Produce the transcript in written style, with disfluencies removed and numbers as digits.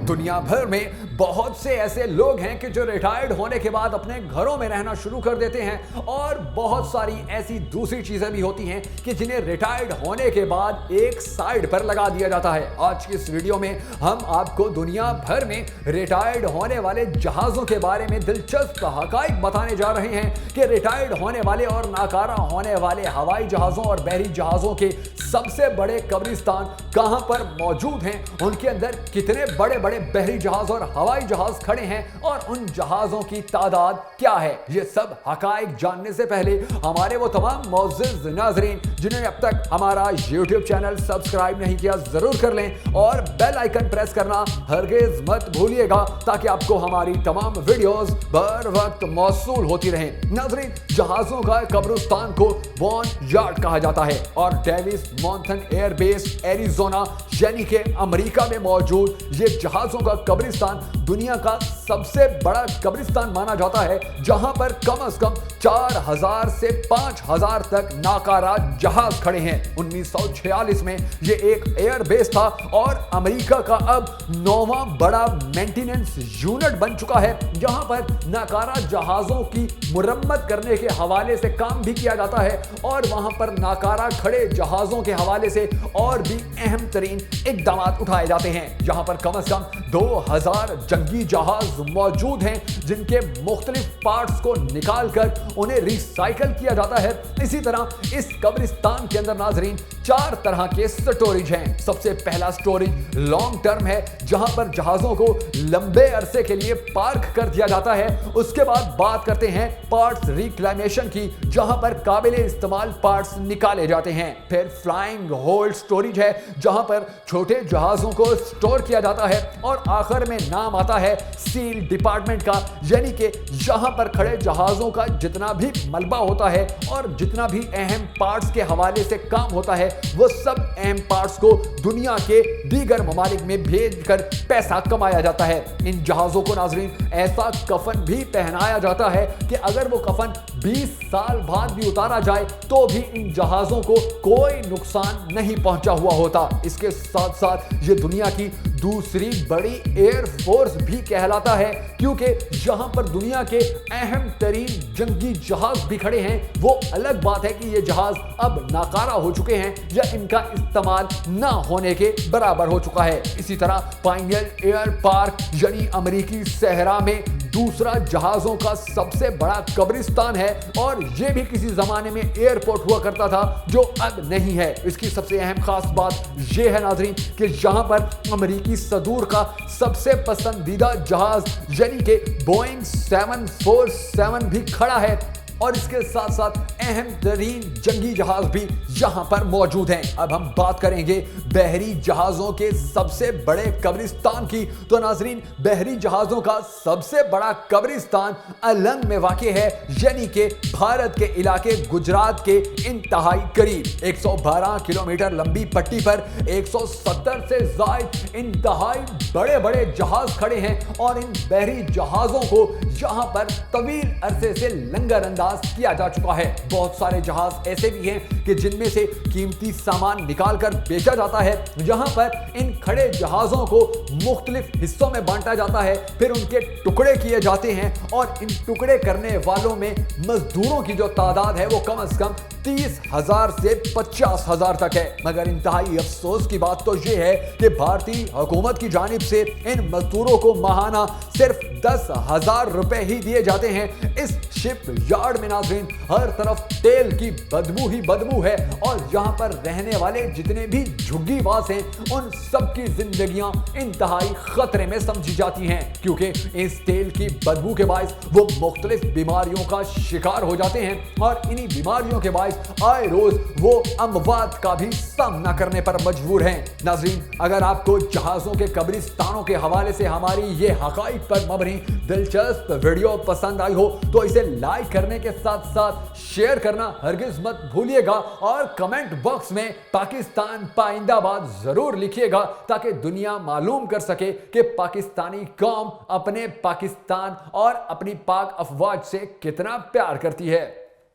दुनिया भर में बहुत से ऐसे लोग हैं कि जो रिटायर्ड होने के बाद अपने घरों में रहना शुरू कर देते हैं और बहुत सारी ऐसी दूसरी चीजें भी होती हैं कि जिन्हें रिटायर्ड होने के बाद एक साइड पर लगा दिया जाता है। आज की इस वीडियो में हम आपको दुनिया भर में रिटायर्ड होने वाले जहाजों के बारे में दिलचस्प हकाइक बताने जा रहे हैं कि रिटायर्ड होने वाले और नाकारा होने वाले हवाई जहाजों और बहरी जहाजों के सबसे बड़े कब्रिस्तान कहां पर मौजूद हैं, उनके अंदर कितने बड़े बड़े बहरी जहाज और हवाई जहाज खड़े हैं और उन जहाजों की तादाद क्या है। ये सब हकाइक जानने से पहले हमारे वो तमाम मौजूद नाजरीन जिन्होंने अब तक हमारा YouTube चैनल सब्सक्राइब नहीं किया जरूर कर लें और बेल आइकन प्रेस करना हरगिज मत भूलिएगा ताकि आपको हमारी तमाम वीडियोस बर वक्त मौसूल होती रहें। नाजरीन, जहाजों का कब्रिस्तान को बॉन यार्ड कहा जाता है और डेविस मॉन्थन एयरबेस एरिजोना यानी कि अमेरिका में मौजूद ये जहाजों का कब्रिस्तान दुनिया का सबसे बड़ा कब्रिस्तान माना जाता है, जहां पर कम से कम 4000 से 5000 तक नाकारा जहाज खड़े हैं। 1946 में ये एक एयरबेस था और अमेरिका का अब 9वां बड़ा मेंटेनेंस यूनिट बन चुका है, जहां पर नाकारा जहाजों की मुरम्मत करने के हवाले से काम भी किया जाता है और वहां पर नाकारा खड़े जहाजों के हवाले से और भी अहम तरीन इकदाम उठाए जाते हैं। यहां पर कम से कम 2000 जंगी जहाज मौजूद हैं जिनके मुख्तलिफ पार्ट्स को निकालकर उन्हें रिसाइकल किया जाता है। इसी तरह इस कब्रिस्तान के अंदर नाजरीन 4 तरह के स्टोरेज हैं। सबसे पहला स्टोरेज लॉन्ग टर्म है, जहां पर जहाजों को लंबे अरसे के लिए पार्क कर दिया जाता है। उसके बाद बात करते हैं पार्ट्स रिक्लेमेशन की, जहां पर काबिले इस्तेमाल पार्ट्स निकाले जाते हैं। फिर फ्लाइंग होल्ड स्टोरेज है, जहां पर छोटे जहाजों को स्टोर किया जाता है और आखिर में नाम आता है सील डिपार्टमेंट का, यानी कि यहां पर खड़े जहाजों का जितना भी मलबा होता है और जितना भी अहम पार्ट्स के हवाले से काम होता है वो सब अहम पार्ट्स को दुनिया के दीगर ममालिक में भेजकर पैसा कमाया जाता है। इन जहाजों को नाजरीन ऐसा कफन भी पहनाया जाता है कि अगर वो कफन 20 साल बाद भी उतारा जाए तो भी इन जहाजों को कोई नुकसान नहीं पहुंचा हुआ होता। इसके साथ साथ ये दुनिया की दूसरी बड़ी एयर फोर्स भी कहलाता है, क्योंकि यहां पर दुनिया के अहम तरीन जंगी जहाज भी खड़े हैं। वो अलग बात है कि ये जहाज अब नाकारा हो चुके हैं या इनका इस्तेमाल ना होने के बराबर हो चुका है। इसी तरह पाइनियर एयर पार्क यानी अमेरिकी सहरा में दूसरा जहाजों का सबसे बड़ा कब्रिस्तान है और यह भी किसी जमाने में एयरपोर्ट हुआ करता था जो अब नहीं है। इसकी सबसे अहम खास बात यह है नाजरीन कि यहां पर अमेरिकी सदूर का सबसे पसंदीदा जहाज यानी कि बोइंग 747 भी खड़ा है और इसके साथ साथ अहम तरीन जंगी जहाज भी यहां पर मौजूद हैं। अब हम बात करेंगे बहरी जहाजों के सबसे बड़े कब्रिस्तान की। तो नाजरीन, बहरी जहाजों का सबसे बड़ा कब्रिस्तान अलंग में वाक़ है, यानी कि भारत के इलाके गुजरात के इंतहाई करीब 112 किलोमीटर लंबी पट्टी पर 170 से ज़ायद इंतहाई बड़े बड़े जहाज खड़े हैं और इन बहरी जहाजों को यहां पर तवील अरसे से लंगर अंदाज किया जा चुका है। बहुत सारे जहाज ऐसे भी हैं कि जिनमें से कीमती सामान निकालकर बेचा जाता है। यहां पर इन खड़े जहाजों को मुख्तलिफ हिस्सों में बांटा जाता है, फिर उनके टुकड़े किए जाते हैं और इन टुकड़े करने वालों में मजदूरों की जो तादाद है वो कम से कम 30,000 से 50,000 तक है। मगर इंतहाई अफसोस की बात तो यह है कि भारतीय हुकूमत की जानिब से इन मजदूरों को माहाना सिर्फ 10,000 रुपए ही दिए जाते हैं। इस शिप यार्ड में नाज़रीन हर तरफ तेल की बदबू ही बदबू है और यहाँ पर रहने वाले जितने भी झुग्गीबाज हैं उन सब की जिंदगियां इंतहाई खतरे में समझी जाती हैं, क्योंकि इस तेल की बदबू के बायस वो मुख्तलिफ बीमारियों का शिकार हो जाते हैं और इन्हीं बीमारियों के बायस आए रोज वो अमवात का भी सामना करने पर मजबूर हैं। नाज़रीन, अगर आपको जहाजों के कब्रिस्तानों के हवाले से हमारी ये हकाइक पर मबनी दिलचस्प वीडियो पसंद आई हो तो इसे लाइक करने के साथ साथ शेयर करना हरगिज मत भूलिएगा और कमेंट बॉक्स में पाकिस्तान पाइंदाबाद जरूर लिखिएगा ताकि दुनिया मालूम कर सके कि पाकिस्तानी कौम अपने पाकिस्तान और अपनी पाक अफवाज से कितना प्यार करती है।